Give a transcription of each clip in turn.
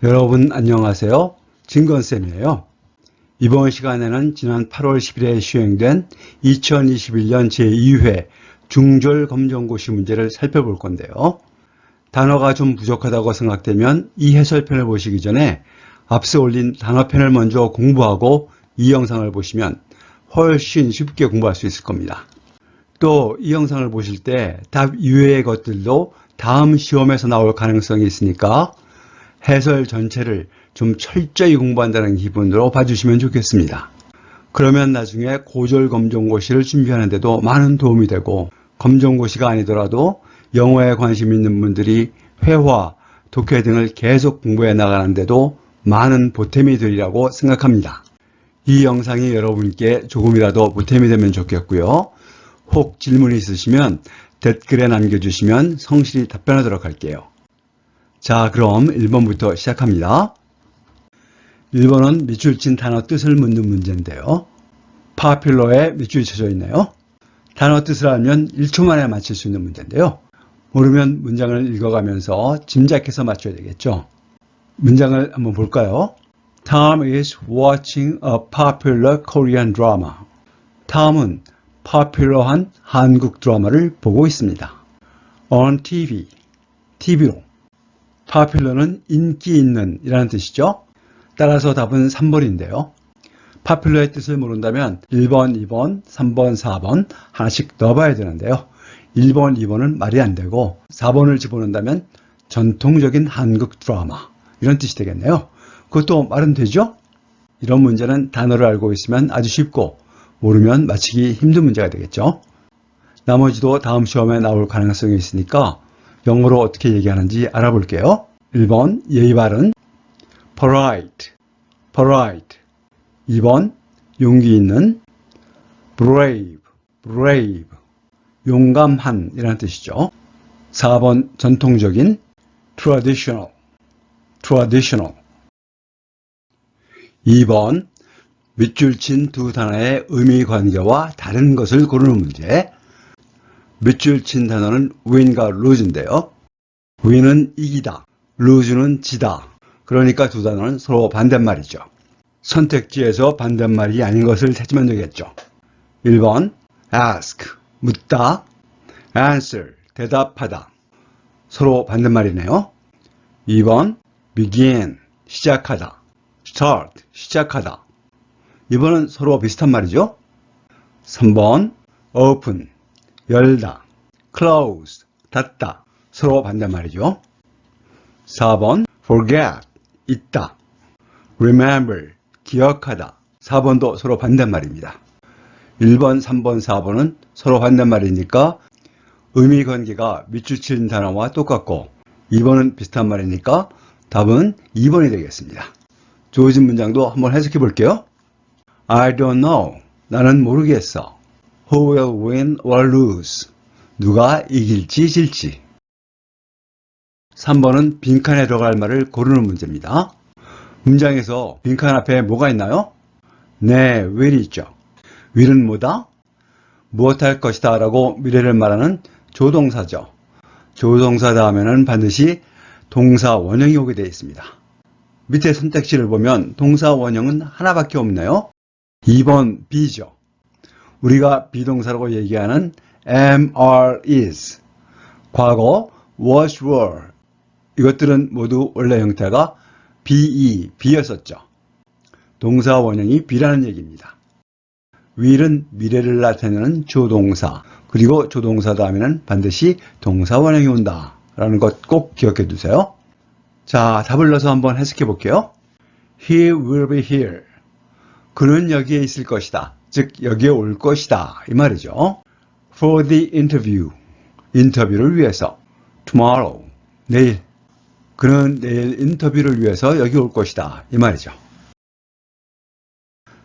여러분 안녕하세요. 진건쌤이에요. 이번 시간에는 지난 8월 10일에 시행된 2021년 제2회 중졸 검정고시 문제를 살펴볼 건데요. 단어가 좀 부족하다고 생각되면 이 해설편을 보시기 전에 앞서 올린 단어편을 먼저 공부하고 이 영상을 보시면 훨씬 쉽게 공부할 수 있을 겁니다. 또 이 영상을 보실 때 답 이외의 것들도 다음 시험에서 나올 가능성이 있으니까 해설 전체를 좀 철저히 공부한다는 기분으로 봐주시면 좋겠습니다. 그러면 나중에 고졸 검정고시를 준비하는 데도 많은 도움이 되고, 검정고시가 아니더라도 영어에 관심 있는 분들이 회화, 독해 등을 계속 공부해 나가는 데도 많은 보탬이 되리라고 생각합니다. 이 영상이 여러분께 조금이라도 보탬이 되면 좋겠고요. 혹 질문이 있으시면 댓글에 남겨주시면 성실히 답변하도록 할게요. 자, 그럼 1번부터 시작합니다. 1번은 밑줄 친 단어 뜻을 묻는 문제인데요. popular에 밑줄이 쳐져 있네요. 단어 뜻을 알면 1초 만에 맞힐 수 있는 문제인데요. 모르면 문장을 읽어가면서 짐작해서 맞춰야 되겠죠. 문장을 한번 볼까요? Tom is watching a popular Korean drama. Tom은 popular한 한국 드라마를 보고 있습니다. On TV, TV로. popular는 인기 있는 이라는 뜻이죠. 따라서 답은 3번인데요. popular의 뜻을 모른다면 1번, 2번, 3번, 4번 하나씩 넣어봐야 되는데요. 1번, 2번은 말이 안 되고 4번을 집어넣는다면 전통적인 한국 드라마 이런 뜻이 되겠네요. 그것도 말은 되죠? 이런 문제는 단어를 알고 있으면 아주 쉽고 모르면 맞히기 힘든 문제가 되겠죠. 나머지도 다음 시험에 나올 가능성이 있으니까 영어로 어떻게 얘기하는지 알아볼게요. 1번 예의 바른 polite, polite. 2번 용기 있는 brave, brave. 용감한 이라는 뜻이죠. 4번 전통적인 traditional, traditional. 2번 밑줄 친 두 단어의 의미 관계와 다른 것을 고르는 문제. 밑줄 친 단어는 win과 lose인데요. win은 이기다, lose는 지다. 그러니까 두 단어는 서로 반대말이죠. 선택지에서 반대말이 아닌 것을 찾으면 되겠죠. 1번 ask, 묻다. answer, 대답하다. 서로 반대말이네요. 2번 begin, 시작하다. start, 시작하다. 이번은 서로 비슷한 말이죠. 3번 open, 열다. close, 닫다. 서로 반대말이죠. 4번 forget, 잊다. remember, 기억하다. 4번도 서로 반대말입니다. 1번, 3번, 4번은 서로 반대말이니까 의미 관계가 밑줄 친 단어와 똑같고 2번은 비슷한 말이니까 답은 2번이 되겠습니다. 주어진 문장도 한번 해석해 볼게요. I don't know. 나는 모르겠어. Who will win or lose? 누가 이길지 질지. 3번은 빈칸에 들어갈 말을 고르는 문제입니다. 문장에서 빈칸 앞에 뭐가 있나요? 네, will이 있죠. will은 뭐다? 무엇할 것이다 라고 미래를 말하는 조동사죠. 조동사 다음에는 반드시 동사 원형이 오게 되어 있습니다. 밑에 선택지를 보면 동사 원형은 하나밖에 없네요. 2번 B죠. 우리가 비동사라고 얘기하는 am, are, is, 과거, was, were 이것들은 모두 원래 형태가 be, be였었죠. 동사 원형이 be라는 얘기입니다. will은 미래를 나타내는 조동사, 그리고 조동사 다음에는 반드시 동사 원형이 온다 라는 것 꼭 기억해 두세요. 자, 답을 넣어서 한번 해석해 볼게요. He will be here. 그는 여기에 있을 것이다. 즉 여기에 올 것이다 이 말이죠. For the interview, 인터뷰를 위해서. Tomorrow, 내일. 그는 내일 인터뷰를 위해서 여기 올 것이다 이 말이죠.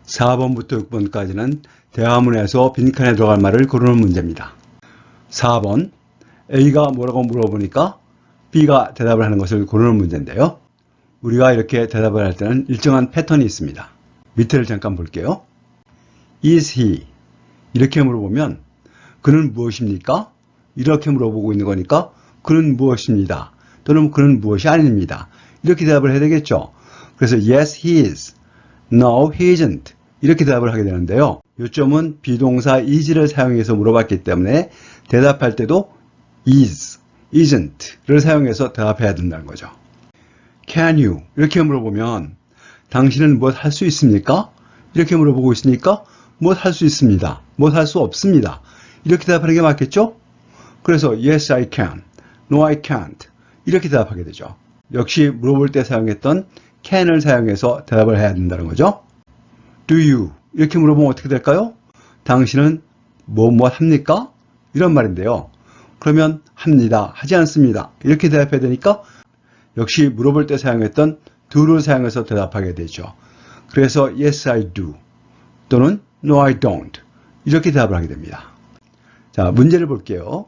4번부터 6번까지는 대화문에서 빈칸에 들어갈 말을 고르는 문제입니다. 4번 A가 뭐라고 물어보니까 B가 대답을 하는 것을 고르는 문제인데요. 우리가 이렇게 대답을 할 때는 일정한 패턴이 있습니다. 밑에를 잠깐 볼게요. Is he? 이렇게 물어보면 그는 무엇입니까? 이렇게 물어보고 있는 거니까 그는 무엇입니다. 또는 그는 무엇이 아닙니다. 이렇게 대답을 해야 되겠죠. 그래서 yes, he is. No, he isn't. 이렇게 대답을 하게 되는데요. 요점은 비동사 is를 사용해서 물어봤기 때문에 대답할 때도 is, isn't를 사용해서 대답해야 된다는 거죠. Can you? 이렇게 물어보면 당신은 무엇 할 수 있습니까? 이렇게 물어보고 있으니까 무엇 할 수 있습니다. 무엇 할 수 없습니다. 이렇게 대답하는 게 맞겠죠? 그래서 yes, I can. No, I can't. 이렇게 대답하게 되죠. 역시 물어볼 때 사용했던 can을 사용해서 대답을 해야 된다는 거죠. Do you? 이렇게 물어보면 어떻게 될까요? 당신은 무엇 합니까? 이런 말인데요. 그러면 합니다. 하지 않습니다. 이렇게 대답해야 되니까 역시 물어볼 때 사용했던 do를 사용해서 대답하게 되죠. 그래서 yes, I do 또는 no, I don't 이렇게 대답을 하게 됩니다. 자, 문제를 볼게요.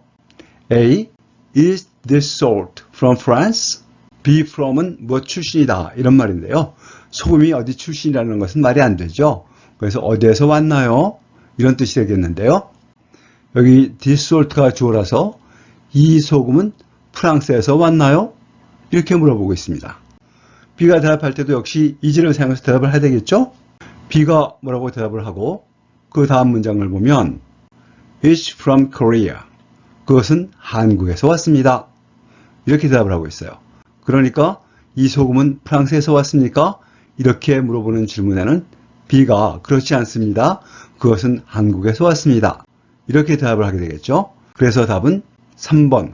A. Is this salt from France? B. from은 무엇 출신이다 이런 말인데요. 소금이 어디 출신이라는 것은 말이 안 되죠. 그래서 어디에서 왔나요? 이런 뜻이 되겠는데요. 여기 this salt가 주어라서 이 소금은 프랑스에서 왔나요? 이렇게 물어보고 있습니다. B가 대답할 때도 역시 is를 사용해서 대답을 해야 되겠죠? B가 뭐라고 대답을 하고 그 다음 문장을 보면 It's from Korea. 그것은 한국에서 왔습니다. 이렇게 대답을 하고 있어요. 그러니까 이 소금은 프랑스에서 왔습니까? 이렇게 물어보는 질문에는 B가 그렇지 않습니다. 그것은 한국에서 왔습니다. 이렇게 대답을 하게 되겠죠. 그래서 답은 3번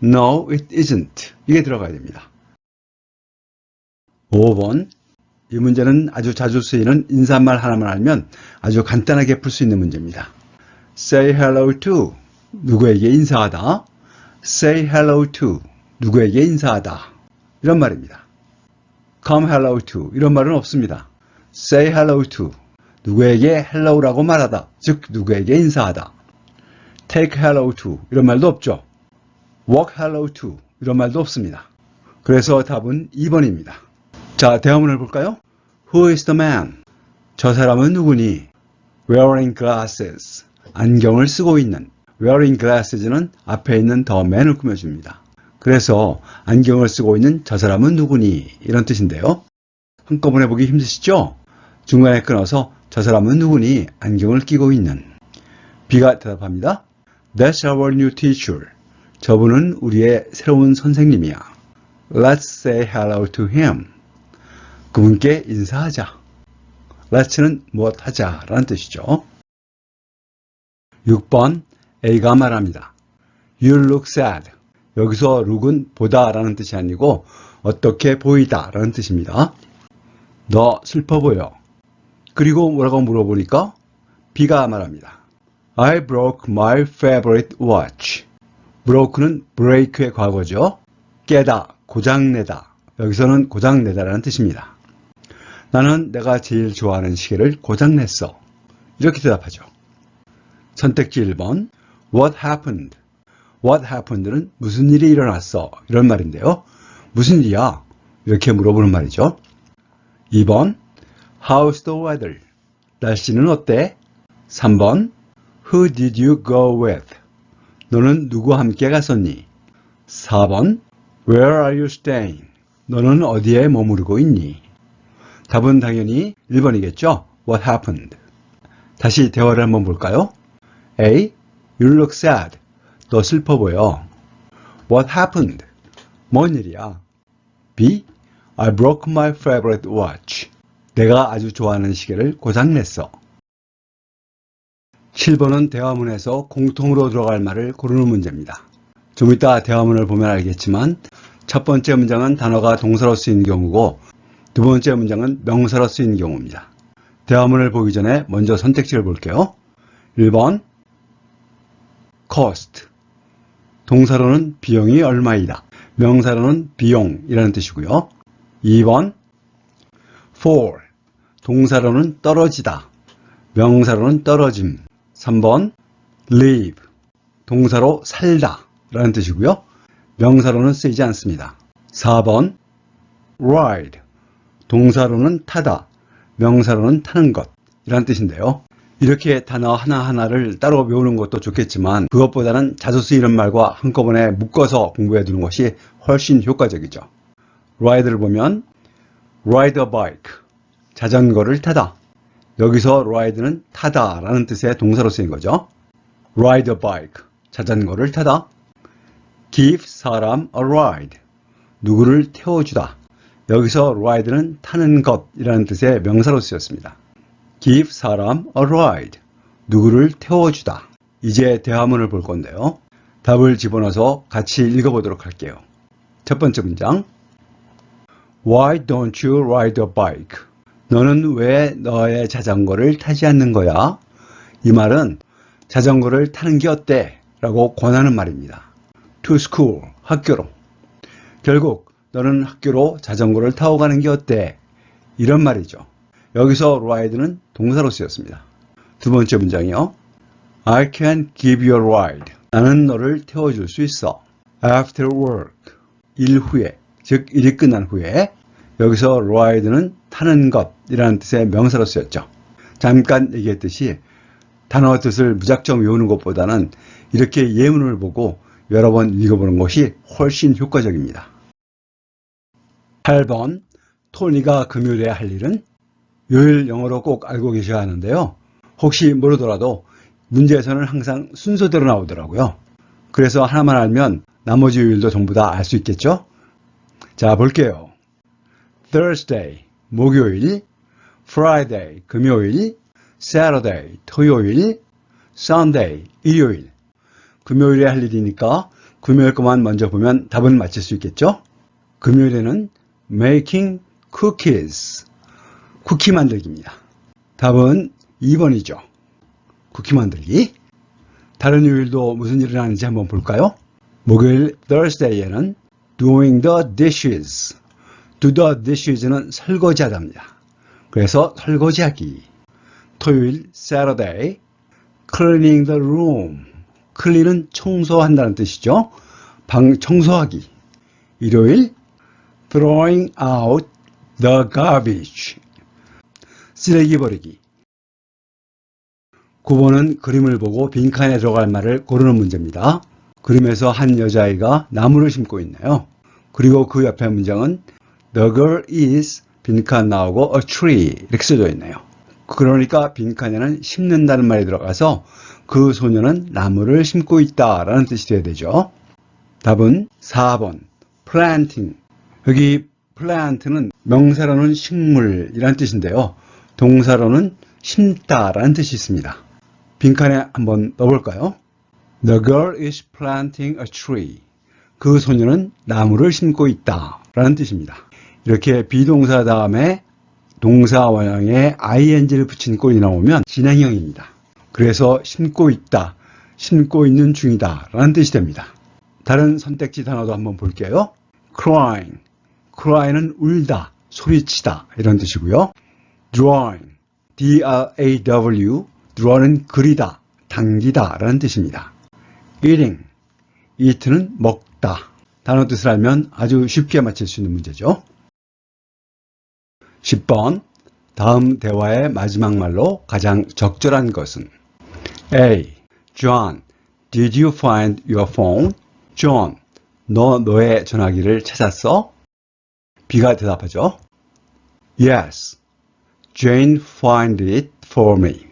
No, it isn't. 이게 들어가야 됩니다. 5번 이 문제는 아주 자주 쓰이는 인사말 하나만 알면 아주 간단하게 풀 수 있는 문제입니다. Say hello to 누구에게 인사하다. Say hello to 누구에게 인사하다. 이런 말입니다. Come hello to 이런 말은 없습니다. Say hello to 누구에게 hello라고 말하다. 즉 누구에게 인사하다. Take hello to 이런 말도 없죠. Walk hello to 이런 말도 없습니다. 그래서 답은 2번입니다. 자, 대화문을 볼까요? Who is the man? 저 사람은 누구니? Wearing glasses. 안경을 쓰고 있는. Wearing glasses는 앞에 있는 the man을 꾸며줍니다. 그래서 안경을 쓰고 있는 저 사람은 누구니? 이런 뜻인데요. 한꺼번에 보기 힘드시죠? 중간에 끊어서 저 사람은 누구니? 안경을 끼고 있는. B가 대답합니다. That's our new teacher. 저분은 우리의 새로운 선생님이야. Let's say hello to him. 그분께 인사하자. Let's는 무엇하자 라는 뜻이죠. 6번 A가 말합니다. You look sad. 여기서 look은 보다 라는 뜻이 아니고 어떻게 보이다 라는 뜻입니다. 너 슬퍼 보여. 그리고 뭐라고 물어보니까 B가 말합니다. I broke my favorite watch. broke는 break의 과거죠. 깨다, 고장내다. 여기서는 고장내다라는 뜻입니다. 나는 내가 제일 좋아하는 시계를 고장냈어. 이렇게 대답하죠. 선택지 1번 What happened? What happened는 무슨 일이 일어났어? 이런 말인데요. 무슨 일이야? 이렇게 물어보는 말이죠. 2번 How's the weather? 날씨는 어때? 3번 Who did you go with? 너는 누구와 함께 갔었니? 4번 Where are you staying? 너는 어디에 머무르고 있니? 답은 당연히 1번이겠죠? What happened? 다시 대화를 한번 볼까요? A. You look sad. 너 슬퍼 보여. What happened? 뭔 일이야? B. I broke my favorite watch. 내가 아주 좋아하는 시계를 고장냈어. 7번은 대화문에서 공통으로 들어갈 말을 고르는 문제입니다. 좀 이따 대화문을 보면 알겠지만 첫 번째 문장은 단어가 동사로 쓰이는 경우고 두 번째 문장은 명사로 쓰이는 경우입니다. 대화문을 보기 전에 먼저 선택지를 볼게요. 1번 cost. 동사로는 비용이 얼마이다. 명사로는 비용이라는 뜻이고요. 2번 fall. 동사로는 떨어지다. 명사로는 떨어짐. 3번 live. 동사로 살다 라는 뜻이고요. 명사로는 쓰이지 않습니다. 4번 ride. 동사로는 타다. 명사로는 타는 것 이란 뜻인데요. 이렇게 단어 하나하나를 따로 외우는 것도 좋겠지만 그것보다는 자주 쓰이는 말과 한꺼번에 묶어서 공부해 두는 것이 훨씬 효과적이죠. ride를 보면 ride a bike, 자전거를 타다. 여기서 ride는 타다 라는 뜻의 동사로 쓰인 거죠. ride a bike, 자전거를 타다. give 사람 a ride, 누구를 태워주다. 여기서 ride는 타는 것이라는 뜻의 명사로 쓰였습니다. give 사람 a ride, 누구를 태워주다. 이제 대화문을 볼 건데요. 답을 집어넣어서 같이 읽어보도록 할게요. 첫 번째 문장. Why don't you ride a bike? 너는 왜 너의 자전거를 타지 않는 거야? 이 말은 자전거를 타는 게 어때? 라고 권하는 말입니다. To school, 학교로. 결국 너는 학교로 자전거를 타고 가는 게 어때? 이런 말이죠. 여기서 ride는 동사로 쓰였습니다. 두 번째 문장이요. I can give you a ride. 나는 너를 태워줄 수 있어. After work, 일 후에, 즉 일이 끝난 후에. 여기서 ride는 타는 것이라는 뜻의 명사로 쓰였죠. 잠깐 얘기했듯이 단어 뜻을 무작정 외우는 것보다는 이렇게 예문을 보고 여러 번 읽어보는 것이 훨씬 효과적입니다. 8번, 토니가 금요일에 할 일은? 요일 영어로 꼭 알고 계셔야 하는데요. 혹시 모르더라도 문제에서는 항상 순서대로 나오더라고요. 그래서 하나만 알면 나머지 요일도 전부 다 알 수 있겠죠? 자, 볼게요. Thursday, 목요일, Friday, 금요일, Saturday, 토요일, Sunday, 일요일. 금요일에 할 일이니까 금요일 것만 먼저 보면 답은 맞힐 수 있겠죠? 금요일에는 making cookies, 쿠키 만들기입니다. 답은 2번이죠. 쿠키 만들기. 다른 요일도 무슨 일을 하는지 한번 볼까요? 목요일 Thursday에는 doing the dishes. do the dishes는 설거지하다입니다. 그래서 설거지하기. 토요일 Saturday, cleaning the room. clean은 청소한다는 뜻이죠. 방 청소하기. 일요일 throwing out the garbage. 쓰레기 버리기. 9번은 그림을 보고 빈칸에 들어갈 말을 고르는 문제입니다. 그림에서 한 여자아이가 나무를 심고 있네요. 그리고 그 옆에 문장은 The girl is 빈칸 나오고 a tree 이렇게 써져 있네요. 그러니까 빈칸에는 심는다는 말이 들어가서 그 소녀는 나무를 심고 있다라는 뜻이 돼야 되죠. 답은 4번 planting. 여기 plant는 명사로는 식물이라는 뜻인데요. 동사로는 심다라는 뜻이 있습니다. 빈칸에 한번 넣어볼까요? The girl is planting a tree. 그 소녀는 나무를 심고 있다 라는 뜻입니다. 이렇게 비동사 다음에 동사 원형에 ing를 붙인 꼴이 나오면 진행형입니다. 그래서 심고 있다, 심고 있는 중이다 라는 뜻이 됩니다. 다른 선택지 단어도 한번 볼게요. crying. cry는 울다, 소리치다 이런 뜻이고요. drawing. draw. draw는 그리다, 당기다 라는 뜻입니다. eating. eat는 먹다. 단어 뜻을 알면 아주 쉽게 맞힐 수 있는 문제죠. 10번. 다음 대화의 마지막 말로 가장 적절한 것은? A. John, did you find your phone? John, 너 너의 전화기를 찾았어? B가 대답하죠. Yes, Jane found it for me.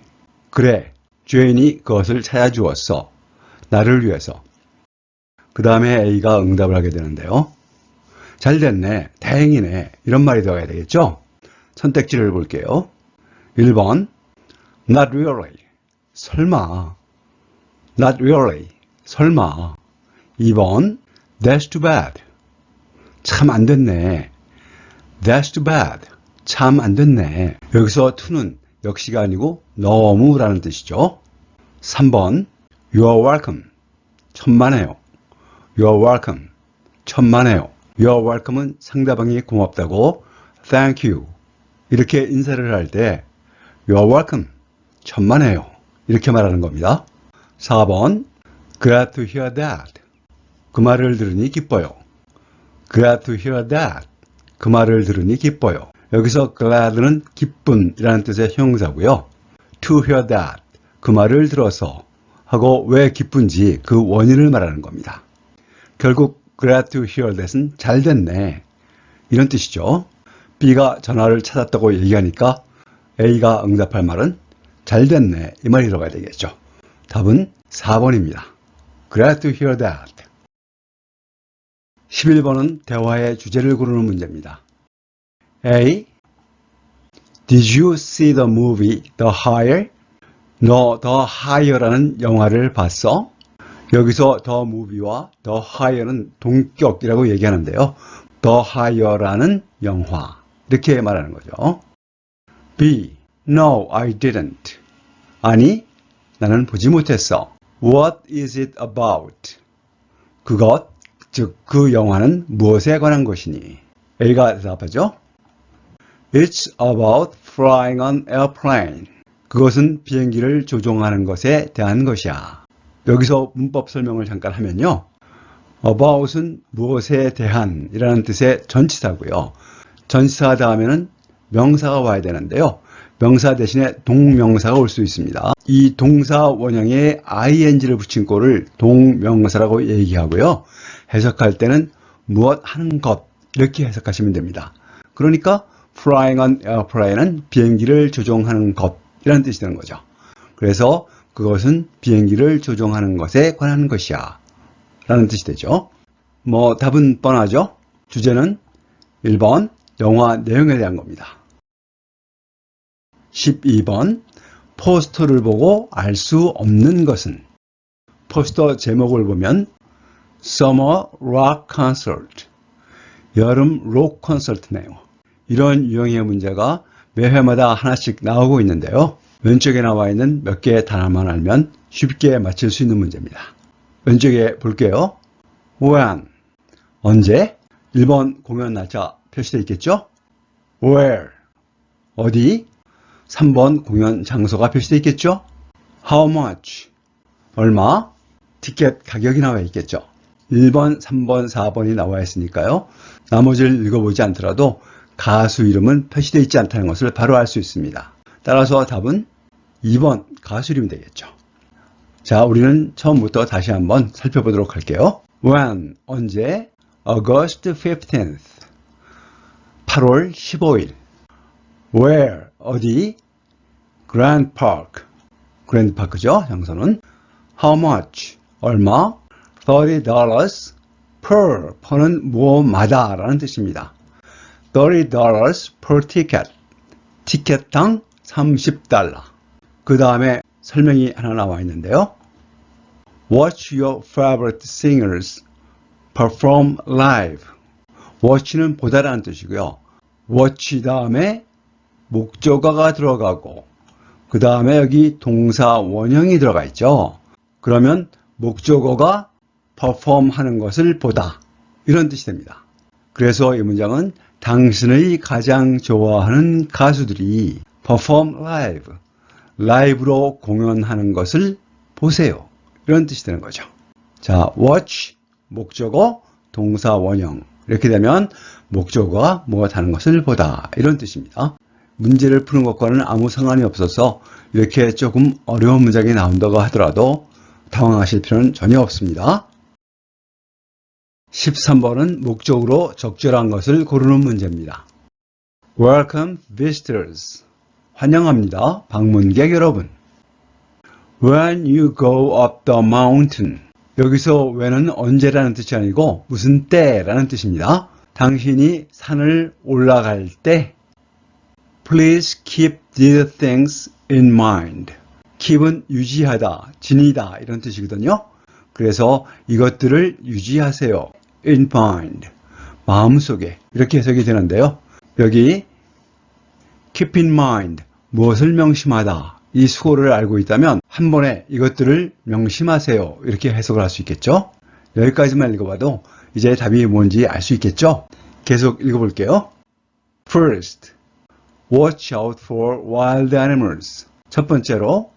그래, Jane이 그것을 찾아주었어. 나를 위해서. 그 다음에 A가 응답을 하게 되는데요. 잘 됐네, 다행이네 이런 말이 되어야 되겠죠? 선택지를 볼게요. 1번 Not really. 설마. Not really. 설마. 2번 That's too bad. 참 안 됐네. That's too bad. 참 안 됐네. 여기서 to는 역시가 아니고 너무라는 뜻이죠. 3번 You're welcome. 천만에요. You're welcome. 천만에요. You're welcome은 상대방이 고맙다고 Thank you. 이렇게 인사를 할 때 You're welcome. 천만에요. 이렇게 말하는 겁니다. 4번 Glad to hear that. 그 말을 들으니 기뻐요. Glad to hear that. 그 말을 들으니 기뻐요. 여기서 glad는 기쁨이라는 뜻의 형용사고요. To hear that. 그 말을 들어서 하고 왜 기쁜지 그 원인을 말하는 겁니다. 결국 glad to hear that은 잘 됐네. 이런 뜻이죠. B가 전화를 찾았다고 얘기하니까 A가 응답할 말은 잘 됐네 이 말이 들어가야 되겠죠. 답은 4번입니다. Glad to hear that. 11번은 대화의 주제를 고르는 문제입니다. A. Did you see the movie The Hire? 너 The Hire라는 영화를 봤어? 여기서 The Movie와 The Hire는 동격이라고 얘기하는데요. The Hire라는 영화 이렇게 말하는 거죠. B. No, I didn't. 아니, 나는 보지 못했어. What is it about? 그것, 즉 그 영화는 무엇에 관한 것이니? A가 대답하죠. It's about flying an airplane. 그것은 비행기를 조종하는 것에 대한 것이야. 여기서 문법 설명을 잠깐 하면요. about은 무엇에 대한 이라는 뜻의 전치사고요. 전치사 다음에는 명사가 와야 되는데요. 명사 대신에 동명사가 올 수 있습니다. 이 동사 원형에 ing를 붙인 꼴을 동명사라고 얘기하고요. 해석할 때는 무엇 하는 것 이렇게 해석하시면 됩니다. 그러니까 flying an airplane은 비행기를 조종하는 것이라는 뜻이 되는 거죠. 그래서 그것은 비행기를 조종하는 것에 관한 것이야 라는 뜻이 되죠. 답은 뻔하죠. 주제는 1번 영화 내용에 대한 겁니다. 12번 포스터를 보고 알 수 없는 것은 포스터 제목을 보면 Summer Rock Concert 여름 록 콘서트네요. 이런 유형의 문제가 매 회마다 하나씩 나오고 있는데요. 왼쪽에 나와 있는 몇 개의 단어만 알면 쉽게 맞힐 수 있는 문제입니다. 왼쪽에 볼게요. When 언제? 1번 공연 날짜 표시되어 있겠죠? Where 어디? 3번 공연 장소가 표시되어 있겠죠? How much 얼마? 티켓 가격이 나와 있겠죠? 1번, 3번, 4번이 나와 있으니까요. 나머지를 읽어보지 않더라도 가수 이름은 표시되어 있지 않다는 것을 바로 알 수 있습니다. 따라서 답은 2번 가수 이름이 되겠죠. 자, 우리는 처음부터 다시 한번 살펴보도록 할게요. When 언제? August 15th 8월 15일 Where 어디? Grand Park 그랜드 파크죠. 장소는 How much 얼마? $30 per는 무엇마다 라는 뜻입니다. $30 per ticket 티켓당 $30 그 다음에 설명이 하나 나와 있는데요. Watch your favorite singers perform live watch는 보다라는 뜻이고요. watch 다음에 목적어가 들어가고 그 다음에 여기 동사 원형이 들어가 있죠. 그러면 목적어가 perform 하는 것을 보다 이런 뜻이 됩니다. 그래서 이 문장은 당신의 가장 좋아하는 가수들이 perform live 라이브로 공연하는 것을 보세요. 이런 뜻이 되는 거죠. 자, watch 목적어 동사 원형 이렇게 되면 목적어가 무엇하는 것을 보다 이런 뜻입니다. 문제를 푸는 것과는 아무 상관이 없어서 이렇게 조금 어려운 문장이 나온다고 하더라도 당황하실 필요는 전혀 없습니다. 13번은 목적으로 적절한 것을 고르는 문제입니다. Welcome visitors. 환영합니다. 방문객 여러분. When you go up the mountain. 여기서 when은 언제라는 뜻이 아니고 무슨 때라는 뜻입니다. 당신이 산을 올라갈 때 Please keep these things in mind. keep은 유지하다, 지니다 이런 뜻이거든요. 그래서 이것들을 유지하세요. in mind, 마음속에 이렇게 해석이 되는데요. 여기 keep in mind, 무엇을 명심하다 이 수고를 알고 있다면 한 번에 이것들을 명심하세요 이렇게 해석을 할 수 있겠죠. 여기까지만 읽어봐도 이제 답이 뭔지 알 수 있겠죠. 계속 읽어볼게요. First, watch out for wild animals. 첫 번째로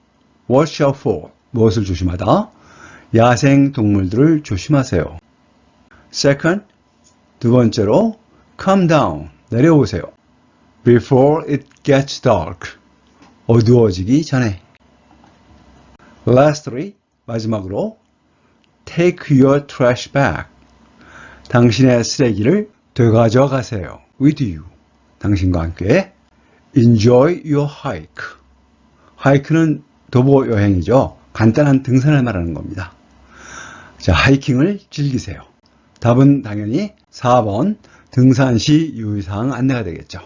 watch out for, 무엇을 조심하다? 야생 동물들을 조심하세요. Second, 두 번째로 calm down, 내려오세요. Before it gets dark, 어두워지기 전에. Lastly, 마지막으로 take your trash back, 당신의 쓰레기를 되가져 가세요. with you. 당신과 함께. enjoy your hike. 하이크는 도보 여행이죠. 간단한 등산을 말하는 겁니다. 자, 하이킹을 즐기세요. 답은 당연히 4번 등산 시 유의사항 안내가 되겠죠.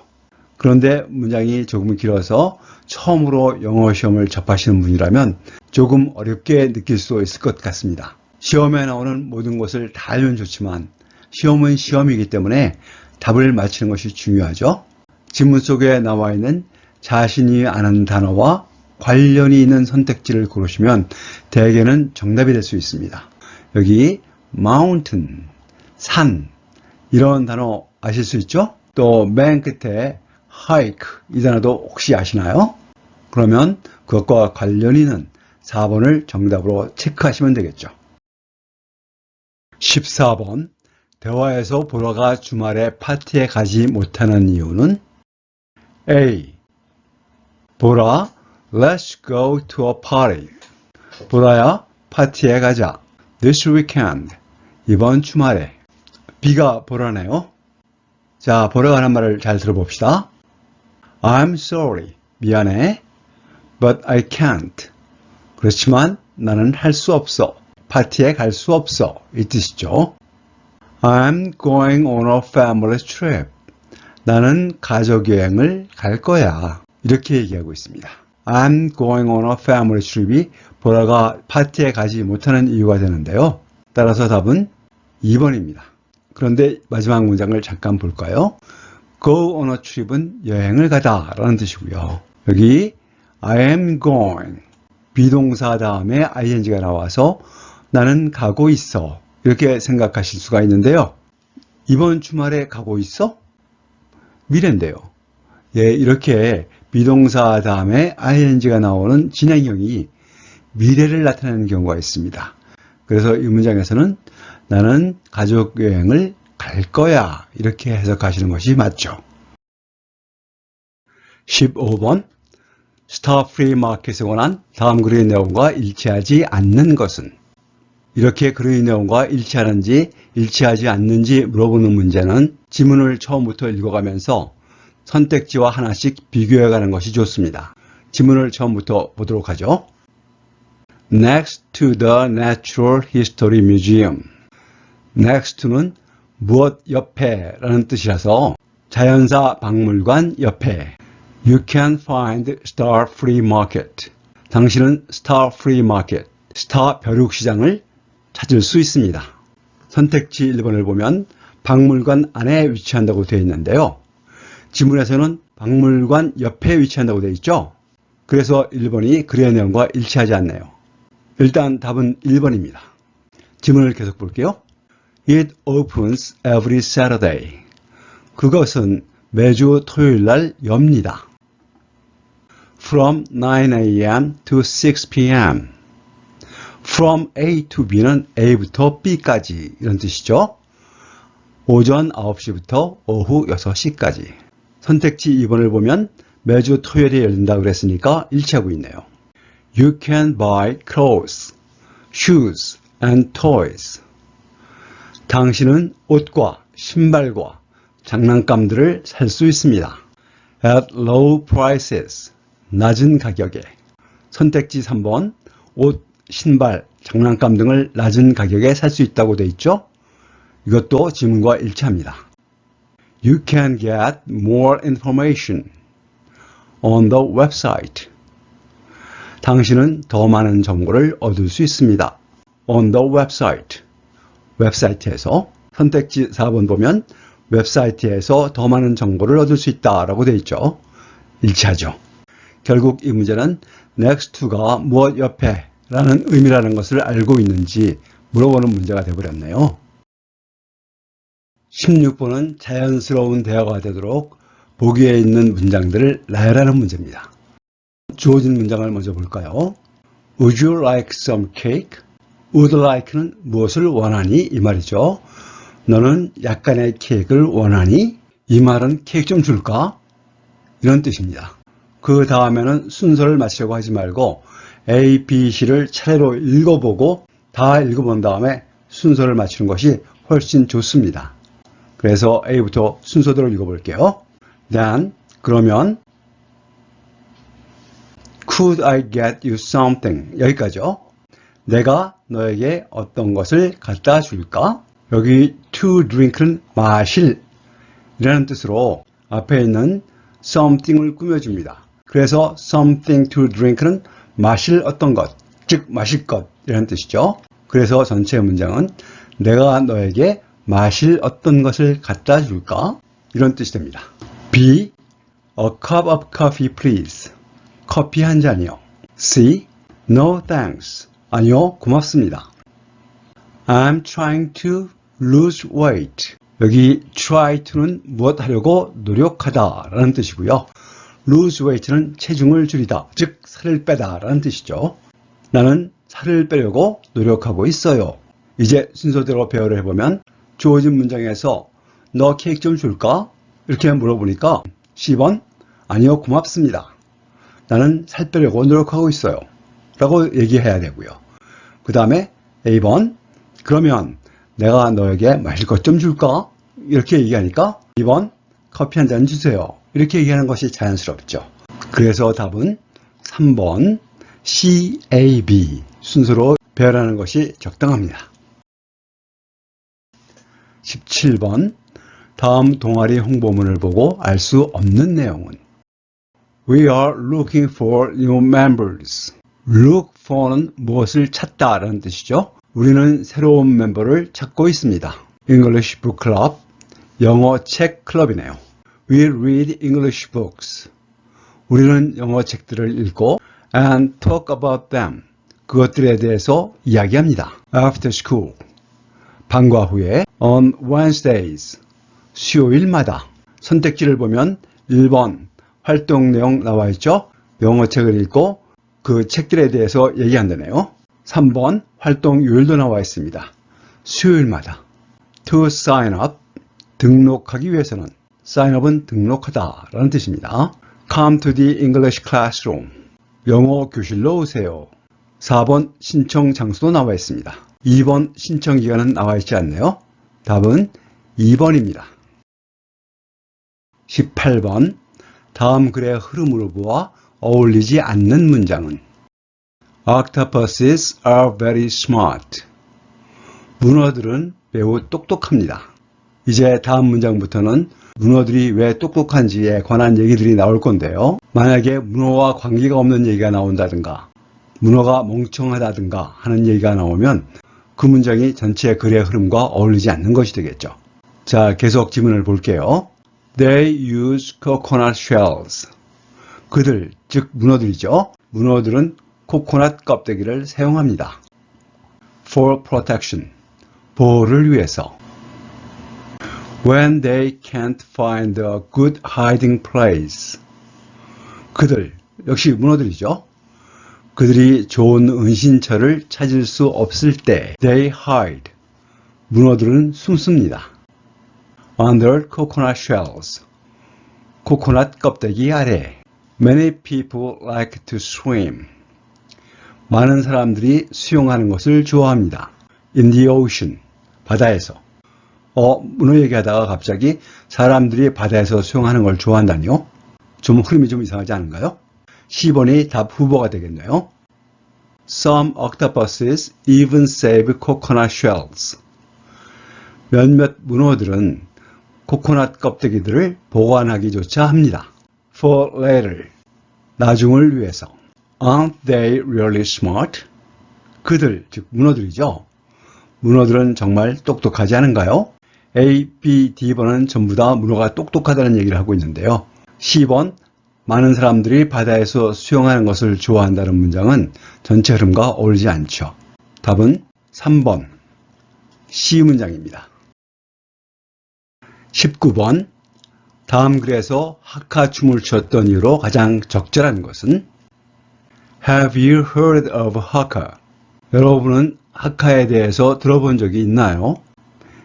그런데 문장이 조금 길어서 처음으로 영어 시험을 접하시는 분이라면 조금 어렵게 느낄 수 있을 것 같습니다. 시험에 나오는 모든 것을 다 알면 좋지만 시험은 시험이기 때문에 답을 맞히는 것이 중요하죠. 지문 속에 나와 있는 자신이 아는 단어와 관련이 있는 선택지를 고르시면 대개는 정답이 될 수 있습니다. 여기 mountain, 산 이런 단어 아실 수 있죠? 또 맨 끝에 hike 이 단어도 혹시 아시나요? 그러면 그것과 관련이 있는 4번을 정답으로 체크하시면 되겠죠. 14번 대화에서 보라가 주말에 파티에 가지 못하는 이유는 A. 보라, let's go to a party. 보라야, 파티에 가자. This weekend. 이번 주말에. B가 보라네요. 자, 보라가 하는 말을 잘 들어봅시다. I'm sorry. 미안해. But I can't. 그렇지만 나는 할 수 없어. 파티에 갈 수 없어. 이 뜻이죠. I'm going on a family trip. 나는 가족여행을 갈 거야. 이렇게 얘기하고 있습니다. I'm going on a family trip이 보라가 파티에 가지 못하는 이유가 되는데요. 따라서 답은 2번입니다. 그런데 마지막 문장을 잠깐 볼까요? Go on a trip은 여행을 가다 라는 뜻이고요. 여기 I am going 비동사 다음에 ing가 나와서 나는 가고 있어 이렇게 생각하실 수가 있는데요. 이번 주말에 가고 있어? 미래인데요. 예, 이렇게 비동사 다음에 ing가 나오는 진행형이 미래를 나타내는 경우가 있습니다. 그래서 이 문장에서는 나는 가족여행을 갈 거야 이렇게 해석하시는 것이 맞죠. 15번 스타 프리 마켓에 관한 다음 글의 내용과 일치하지 않는 것은 이렇게 글의 내용과 일치하는지 일치하지 않는지 물어보는 문제는 지문을 처음부터 읽어가면서 선택지와 하나씩 비교해가는 것이 좋습니다. 지문을 처음부터 보도록 하죠. Next to the Natural History Museum. Next to는 무엇 옆에 라는 뜻이라서 자연사 박물관 옆에 You can find Star Flea Market. 당신은 Star Flea Market, 스타 벼룩시장을 찾을 수 있습니다. 선택지 1번을 보면 박물관 안에 위치한다고 되어 있는데요. 지문에서는 박물관 옆에 위치한다고 되어 있죠. 그래서 1번이 글의 내용과 일치하지 않네요. 일단 답은 1번입니다. 지문을 계속 볼게요. It opens every Saturday. 그것은 매주 토요일 날 엽니다. From 9 a.m. to 6 p.m. From A to B는 A부터 B까지 이런 뜻이죠. 오전 9시부터 오후 6시까지. 선택지 2번을 보면 매주 토요일에 열린다고 그랬으니까 일치하고 있네요. You can buy clothes, shoes, and toys. 당신은 옷과 신발과 장난감들을 살 수 있습니다. At low prices. 낮은 가격에. 선택지 3번 옷, 신발, 장난감 등을 낮은 가격에 살 수 있다고 되어 있죠. 이것도 지문과 일치합니다. You can get more information on the website. 당신은 더 많은 정보를 얻을 수 있습니다. On the website. 웹사이트에서. 선택지 4번 보면 웹사이트에서 더 많은 정보를 얻을 수 있다라고 되어 있죠. 일치하죠. 결국 이 문제는 next to가 무엇 옆에 라는 의미라는 것을 알고 있는지 물어보는 문제가 되어버렸네요. 16번은 자연스러운 대화가 되도록 보기에 있는 문장들을 나열하는 문제입니다. 주어진 문장을 먼저 볼까요? Would you like some cake? Would like는 무엇을 원하니? 이 말이죠. 너는 약간의 케이크를 원하니? 이 말은 케이크 좀 줄까? 이런 뜻입니다. 그 다음에는 순서를 맞추려고 하지 말고 A, B, C를 차례로 읽어보고 다 읽어본 다음에 순서를 맞추는 것이 훨씬 좋습니다. 그래서 A부터 순서대로 읽어볼게요. Then, 그러면 Could I get you something? 여기까지요. 내가 너에게 어떤 것을 갖다 줄까? 여기 to drink는 마실 이라는 뜻으로 앞에 있는 something을 꾸며줍니다. 그래서 something to drink는 마실 어떤 것, 즉 마실 것 이라는 뜻이죠. 그래서 전체 문장은 내가 너에게 마실 어떤 것을 갖다 줄까? 이런 뜻이 됩니다. B. A cup of coffee please. 커피 한 잔이요. C. No thanks. 아니요, 고맙습니다. I'm trying to lose weight. 여기 try to는 무엇 하려고 노력하다 라는 뜻이고요. lose weight는 체중을 줄이다, 즉 살을 빼다 라는 뜻이죠. 나는 살을 빼려고 노력하고 있어요. 이제 순서대로 배열을 해보면 주어진 문장에서 너 케이크 좀 줄까? 이렇게 물어보니까 10번 아니요, 고맙습니다. 나는 살 빼려고 노력하고 있어요. 라고 얘기해야 되고요. 그 다음에 A번 그러면 내가 너에게 마실 것 좀 줄까? 이렇게 얘기하니까 2번 커피 한 잔 주세요. 이렇게 얘기하는 것이 자연스럽죠. 그래서 답은 3번 C, A, B 순서로 배열하는 것이 적당합니다. 17번 다음 동아리 홍보문을 보고 알 수 없는 내용은 We are looking for new members. Look for는 무엇을 찾다 라는 뜻이죠. 우리는 새로운 멤버를 찾고 있습니다. English Book Club, 영어 책 클럽이네요. We read English books. 우리는 영어 책들을 읽고 and talk about them. 그것들에 대해서 이야기합니다. After school, 방과 후에 on Wednesdays, 수요일마다. 선택지를 보면 1번 활동 내용 나와 있죠. 영어 책을 읽고 그 책들에 대해서 얘기한다네요. 3번 활동 요일도 나와 있습니다. 수요일마다. To sign up, 등록하기 위해서는 sign up은 등록하다 라는 뜻입니다. Come to the English classroom, 영어 교실로 오세요. 4번 신청 장소도 나와 있습니다. 2번 신청 기간은 나와 있지 않네요. 답은 2번입니다. 18번 다음 글의 흐름으로 보아 어울리지 않는 문장은 Octopuses are very smart. 문어들은 매우 똑똑합니다. 이제 다음 문장부터는 문어들이 왜 똑똑한지에 관한 얘기들이 나올 건데요. 만약에 문어와 관계가 없는 얘기가 나온다든가 문어가 멍청하다든가 하는 얘기가 나오면 그 문장이 전체 글의 흐름과 어울리지 않는 것이 되겠죠. 자, 계속 지문을 볼게요. They use coconut shells. 그들, 즉 문어들이죠. 문어들은 코코넛 껍데기를 사용합니다. For protection, 보호를 위해서. When they can't find a good hiding place. 그들, 역시 문어들이죠. 그들이 좋은 은신처를 찾을 수 없을 때 they hide. 문어들은 숨습니다. Under coconut shells. 코코넛 껍데기 아래. Many people like to swim. 많은 사람들이 수영하는 것을 좋아합니다. In the ocean. 바다에서. 문어 얘기하다가 갑자기 사람들이 바다에서 수영하는 걸 좋아한다니요? 좀 흐름이 좀 이상하지 않은가요? 10번이 답 후보가 되겠네요. Some octopuses even save coconut shells. 몇몇 문어들은 코코넛 껍데기들을 보관하기조차 합니다. For later, 나중을 위해서. Aren't they really smart? 그들, 즉 문어들이죠. 문어들은 정말 똑똑하지 않은가요? A, B, D번은 전부 다 문어가 똑똑하다는 얘기를 하고 있는데요. C번, 많은 사람들이 바다에서 수영하는 것을 좋아한다는 문장은 전체 흐름과 어울리지 않죠. 답은 3번, C 문장입니다. 19번, 다음 글에서 하카 춤을 췄던 이유로 가장 적절한 것은 Have you heard of Hakka? 여러분은 하카에 대해서 들어본 적이 있나요?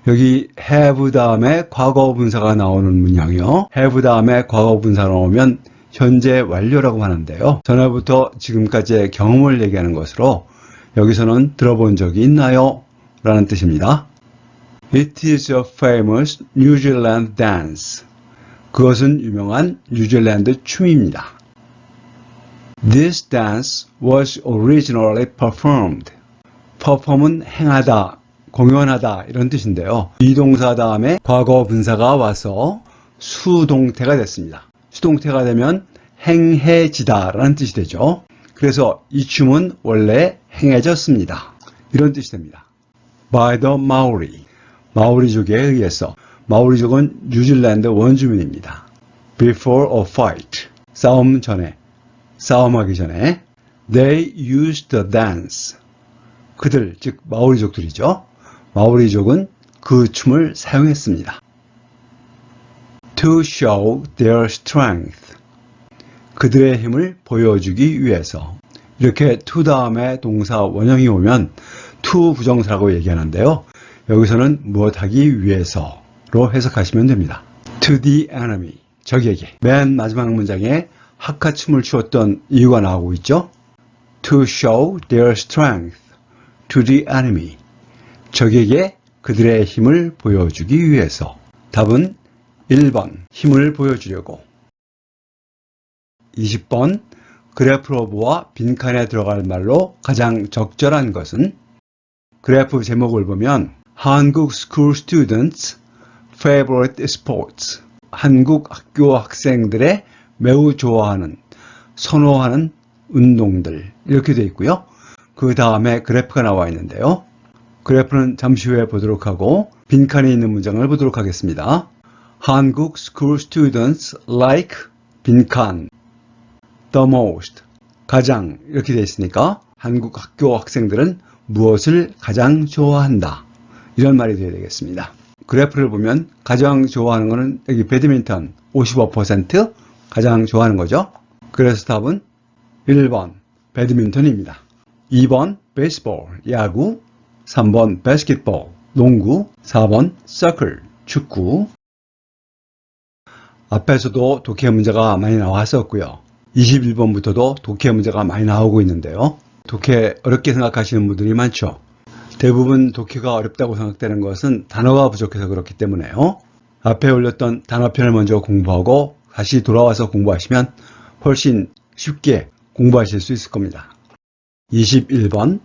여기 have 다음에 과거 분사가 나오는 문장이요. have 다음에 과거 분사가 나오면 현재 완료라고 하는데요. 전에부터 지금까지의 경험을 얘기하는 것으로 여기서는 들어본 적이 있나요? 라는 뜻입니다. It is a famous New Zealand dance. 그것은 유명한 뉴질랜드 춤입니다. This dance was originally performed. perform은 행하다, 공연하다 이런 뜻인데요. 비동사 다음에 과거 분사가 와서 수동태가 됐습니다. 수동태가 되면 행해지다 라는 뜻이 되죠. 그래서 이 춤은 원래 행해졌습니다. 이런 뜻이 됩니다. By the Maori. 마오리족에 의해서. 마오리족은 뉴질랜드 원주민입니다. Before a fight. 싸움 전에. 싸움하기 전에. They used the dance. 그들, 즉 마오리족들이죠. 마오리족은 그 춤을 사용했습니다. To show their strength. 그들의 힘을 보여주기 위해서. 이렇게 to 다음에 동사 원형이 오면 to 부정사라고 얘기하는데요. 여기서는 무엇하기 위해서로 해석하시면 됩니다. To the enemy. 적에게. 맨 마지막 문장에 하카춤을 추었던 이유가 나오고 있죠. To show their strength to the enemy. 적에게 그들의 힘을 보여주기 위해서. 답은 1번. 힘을 보여주려고. 20번. 그래프로브와 빈칸에 들어갈 말로 가장 적절한 것은? 그래프 제목을 보면 한국 school students favorite sports. 한국 학교 학생들의 매우 좋아하는, 선호하는 운동들 이렇게 되어 있고요. 그 다음에 그래프가 나와 있는데요. 그래프는 잠시 후에 보도록 하고 빈칸에 있는 문장을 보도록 하겠습니다. 한국 school students like 빈칸 the most. 가장 이렇게 되어 있으니까 한국 학교 학생들은 무엇을 가장 좋아한다. 이런 말이 되어야 되겠습니다. 그래프를 보면 가장 좋아하는 것은 여기 배드민턴 55% 가장 좋아하는 거죠. 그래서 답은 1번 배드민턴입니다. 2번 베이스볼 야구, 3번 바스켓볼 농구, 4번 서클 축구. 앞에서도 독해 문제가 많이 나왔었고요. 21번부터도 독해 문제가 많이 나오고 있는데요. 독해 어렵게 생각하시는 분들이 많죠. 대부분 독해가 어렵다고 생각되는 것은 단어가 부족해서 그렇기 때문에요. 앞에 올렸던 단어편을 먼저 공부하고 다시 돌아와서 공부하시면 훨씬 쉽게 공부하실 수 있을 겁니다. 21번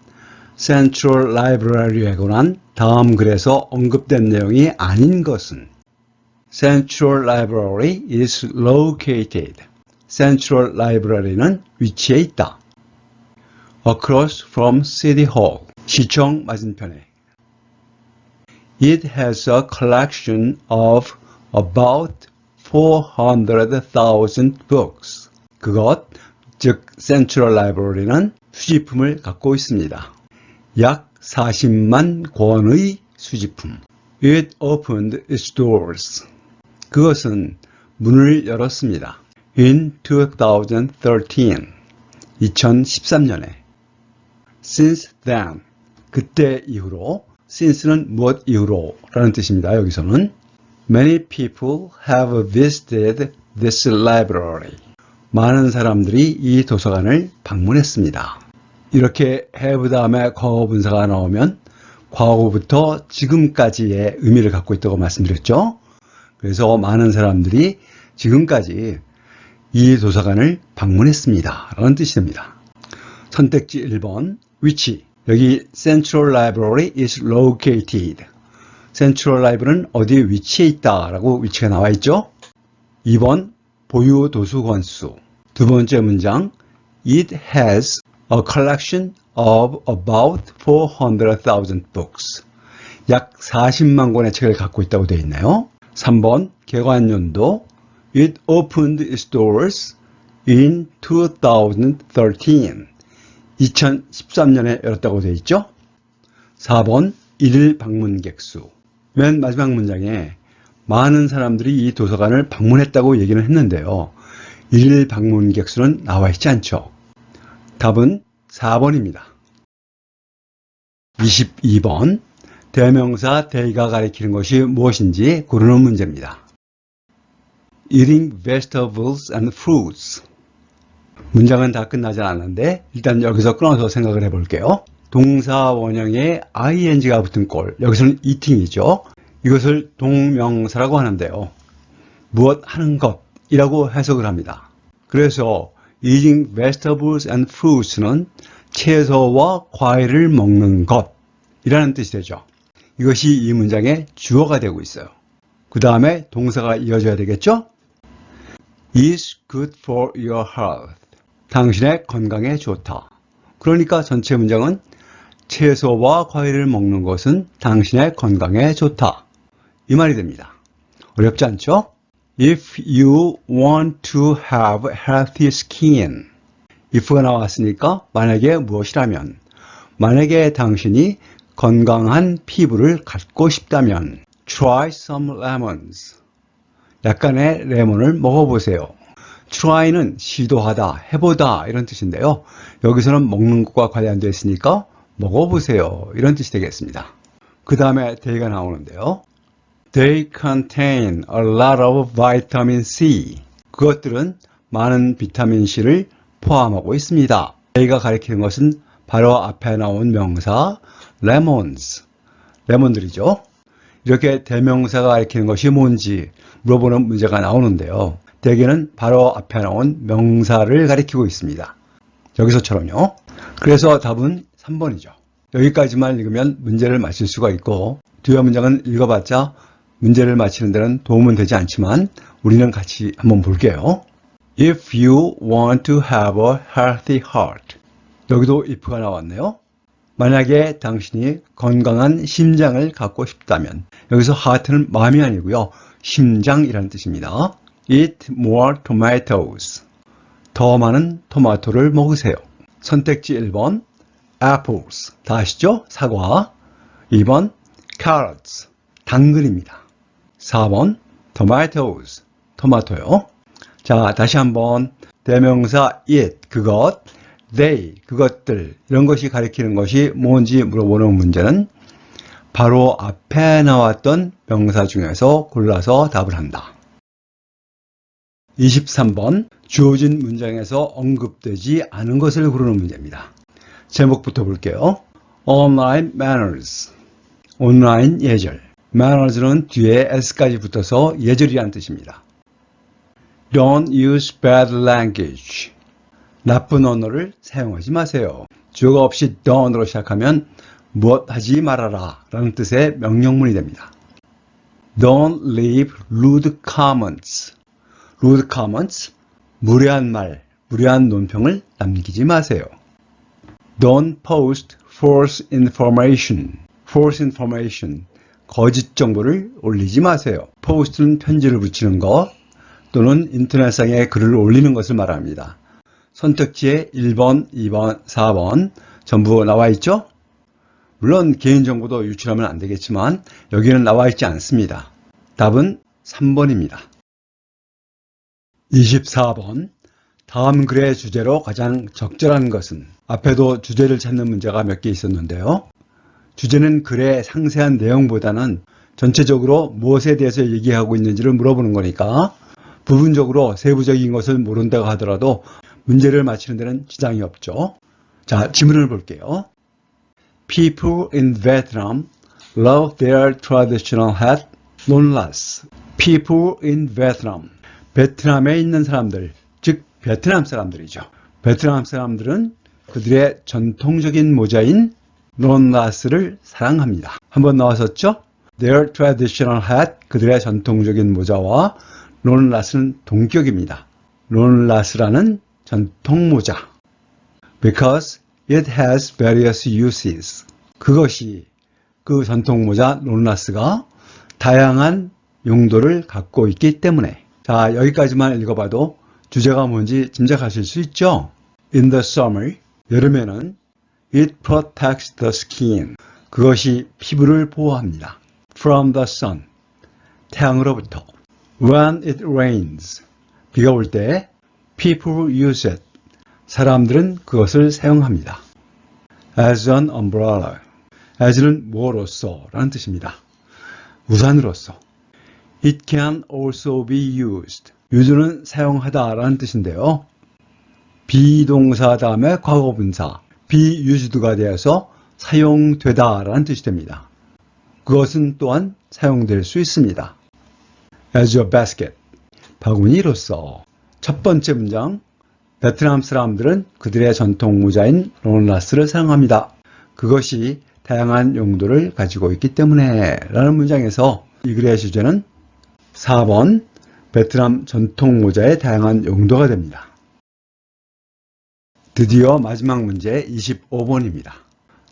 Central Library에 관한 다음 글에서 언급된 내용이 아닌 것은? Central Library is located. Central Library는 위치해 있다. Across from City Hall. 시청 맞은편에. It has a collection of about 400,000 books. 그것, 즉 Central Library는 수집품을 갖고 있습니다. 약 40만 권의 수집품. It opened its doors. 그것은 문을 열었습니다. In 2013. 2013년에. Since then. 그때 이후로. Since는 무엇 이후로 라는 뜻입니다. 여기서는. Many people have visited this library. 많은 사람들이 이 도서관을 방문했습니다. 이렇게 have 다음에 과거 분사가 나오면 과거부터 지금까지의 의미를 갖고 있다고 말씀드렸죠. 그래서 많은 사람들이 지금까지 이 도서관을 방문했습니다. 라는 뜻이 됩니다. 선택지 1번 위치. 여기 Central Library is located. Central Library는 어디에 위치해 있다라고 위치가 나와 있죠. 2번 보유 도수 권수. 두 번째 문장 It has a collection of about 400,000 books. 약 40만 권의 책을 갖고 있다고 되어 있나요? 3번 개관연도 It opened its doors in 2013. 2013년에 열었다고 되어 있죠? 4번 일일 방문객 수. 맨 마지막 문장에 많은 사람들이 이 도서관을 방문했다고 얘기는 했는데요. 일일 방문객 수는 나와 있지 않죠. 답은 4번입니다. 22번 대명사 대의가 가리키는 것이 무엇인지 고르는 문제입니다. Eating vegetables and fruits. 문장은 다 끝나지 않았는데 일단 여기서 끊어서 생각을 해볼게요. 동사 원형에 ing가 붙은 꼴, 여기서는 eating이죠. 이것을 동명사라고 하는데요. 무엇 하는 것이라고 해석을 합니다. 그래서 eating vegetables and fruits는 채소와 과일을 먹는 것이라는 뜻이 되죠. 이것이 이 문장의 주어가 되고 있어요. 그 다음에 동사가 이어져야 되겠죠? is good for your health. 당신의 건강에 좋다. 그러니까 전체 문장은 채소와 과일을 먹는 것은 당신의 건강에 좋다. 이 말이 됩니다. 어렵지 않죠? If you want to have healthy skin. if가 나왔으니까 만약에 무엇이라면, 만약에 당신이 건강한 피부를 갖고 싶다면 try some lemons. 약간의 레몬을 먹어보세요. try는 시도하다, 해보다 이런 뜻인데요. 여기서는 먹는 것과 관련되어 있으니까 먹어보세요 이런 뜻이 되겠습니다. 그 다음에 they가 나오는데요. They contain a lot of vitamin C. 그것들은 많은 비타민 C를 포함하고 있습니다. they가 가리키는 것은 바로 앞에 나온 명사 lemons, 레몬들이죠. 이렇게 대명사가 가리키는 것이 뭔지 물어보는 문제가 나오는데요. 대개는 바로 앞에 나온 명사를 가리키고 있습니다. 여기서처럼요. 그래서 답은 3번이죠. 여기까지만 읽으면 문제를 맞힐 수가 있고 뒤에 문장은 읽어봤자 문제를 맞히는 데는 도움은 되지 않지만 우리는 같이 한번 볼게요. If you want to have a healthy heart. 여기도 if가 나왔네요. 만약에 당신이 건강한 심장을 갖고 싶다면 여기서 heart는 마음이 아니고요. 심장이라는 뜻입니다. Eat more tomatoes. 더 많은 토마토를 먹으세요. 선택지 1번 apples. 다 아시죠? 사과. 2번 carrots. 당근입니다. 4번 tomatoes. 토마토요. 자, 다시 한번 대명사 it, 그것, they, 그것들 이런 것이 가리키는 것이 뭔지 물어보는 문제는 바로 앞에 나왔던 명사 중에서 골라서 답을 한다. 23번 주어진 문장에서 언급되지 않은 것을 고르는 문제입니다. 제목부터 볼게요. Online manners. 온라인 예절. manners는 뒤에 s까지 붙어서 예절이라는 뜻입니다. Don't use bad language. 나쁜 언어를 사용하지 마세요. 주어가 없이 don't으로 시작하면 무엇 하지 말아라 라는 뜻의 명령문이 됩니다. Don't leave rude comments. rude comments, 무례한 말, 무례한 논평을 남기지 마세요. Don't post false information. false information, 거짓 정보를 올리지 마세요. post는 편지를 붙이는 것 또는 인터넷상에 글을 올리는 것을 말합니다. 선택지에 1번, 2번, 4번 전부 나와 있죠? 물론 개인정보도 유출하면 안 되겠지만 여기는 나와 있지 않습니다. 답은 3번입니다. 24번 다음 글의 주제로 가장 적절한 것은 앞에도 주제를 찾는 문제가 몇 개 있었는데요. 주제는 글의 상세한 내용보다는 전체적으로 무엇에 대해서 얘기하고 있는지를 물어보는 거니까 부분적으로 세부적인 것을 모른다고 하더라도 문제를 맞히는 데는 지장이 없죠. 자, 지문을 볼게요. People in Vietnam love their traditional hat, nonetheless. People in Vietnam. 베트남에 있는 사람들, 즉 베트남 사람들이죠. 베트남 사람들은 그들의 전통적인 모자인 nonetheless를 사랑합니다. 한번 나왔었죠? Their traditional hat, 그들의 전통적인 모자와 nonetheless는 동격입니다. nonetheless라는 전통 모자. Because it has various uses. 그것이 그 전통 모자 nonetheless가 다양한 용도를 갖고 있기 때문에. 자, 여기까지만 읽어봐도 주제가 뭔지 짐작하실 수 있죠? In the summer, 여름에는 it protects the skin. 그것이 피부를 보호합니다. From the sun, 태양으로부터. When it rains, 비가 올 때 people use it. 사람들은 그것을 사용합니다. As an umbrella. as는 뭐로서 라는 뜻입니다. 우산으로서. It can also be used. use는 사용하다 라는 뜻인데요. 비동사 다음에 과거분사 be used가 되어서 사용되다 라는 뜻이 됩니다. 그것은 또한 사용될 수 있습니다. As your basket, 바구니로서. 첫 번째 문장, 베트남 사람들은 그들의 전통 모자인 롱라스를 사용합니다. 그것이 다양한 용도를 가지고 있기 때문에 라는 문장에서 이 글의 주제는 4번 베트남 전통 모자의 다양한 용도가 됩니다. 드디어 마지막 문제 25번입니다.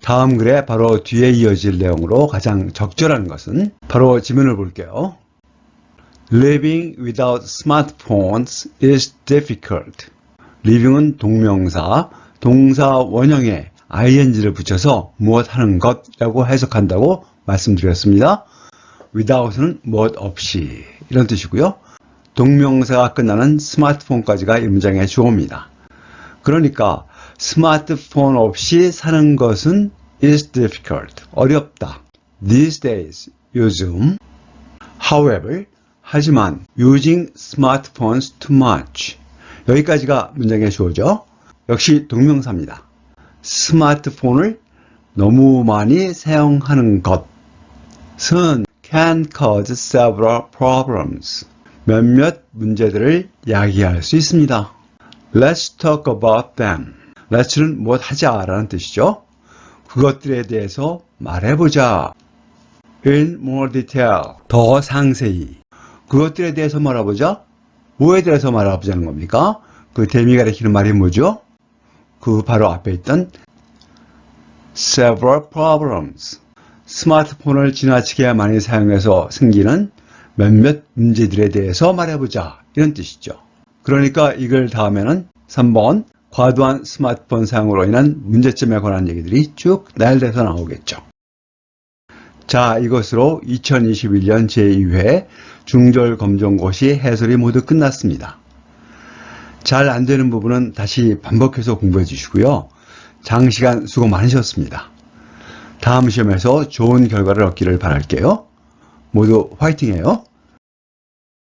다음 글에 바로 뒤에 이어질 내용으로 가장 적절한 것은 바로 지문을 볼게요. Living without smartphones is difficult. living은 동명사, 동사 원형에 ing를 붙여서 무엇 하는 것이라고 해석한다고 말씀드렸습니다. without은 무엇 없이 이런 뜻이고요. 동명사가 끝나는 스마트폰까지가 이 문장의 주어입니다. 그러니까 스마트폰 없이 사는 것은 is difficult. 어렵다. These days. 요즘. However. 하지만 using smartphones too much. 여기까지가 문장의 주어죠. 역시 동명사입니다. 스마트폰을 너무 많이 사용하는 것은 can cause several problems. 몇몇 문제들을 야기할 수 있습니다. Let's talk about them. Let's는 무엇 하자라는 뜻이죠. 그것들에 대해서 말해보자. In more detail. 더 상세히. 그것들에 대해서 말해보자. 뭐에 대해서 말해보자는 겁니까? 그 대미 가리키는 말이 뭐죠? 그 바로 앞에 있던 several problems. 스마트폰을 지나치게 많이 사용해서 생기는 몇몇 문제들에 대해서 말해보자. 이런 뜻이죠. 그러니까 이걸 다음에는 3번 과도한 스마트폰 사용으로 인한 문제점에 관한 얘기들이 쭉 나열돼서 나오겠죠. 자, 이것으로 2021년 제2회 중절검정고시 해설이 모두 끝났습니다. 잘 안 되는 부분은 다시 반복해서 공부해 주시고요. 장시간 수고 많으셨습니다. 다음 시험에서 좋은 결과를 얻기를 바랄게요. 모두 화이팅해요.